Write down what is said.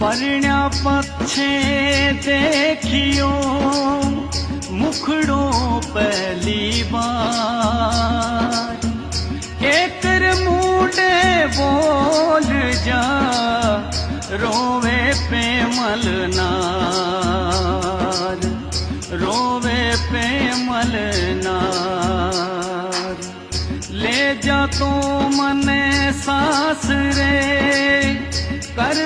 परण्या पक्षे देखियो मुखड़ो पहली बार, केकर मूडे बोल जा रोवे पे मलनार, रोवे पे मलनार। ले जा तो मने सास रे कर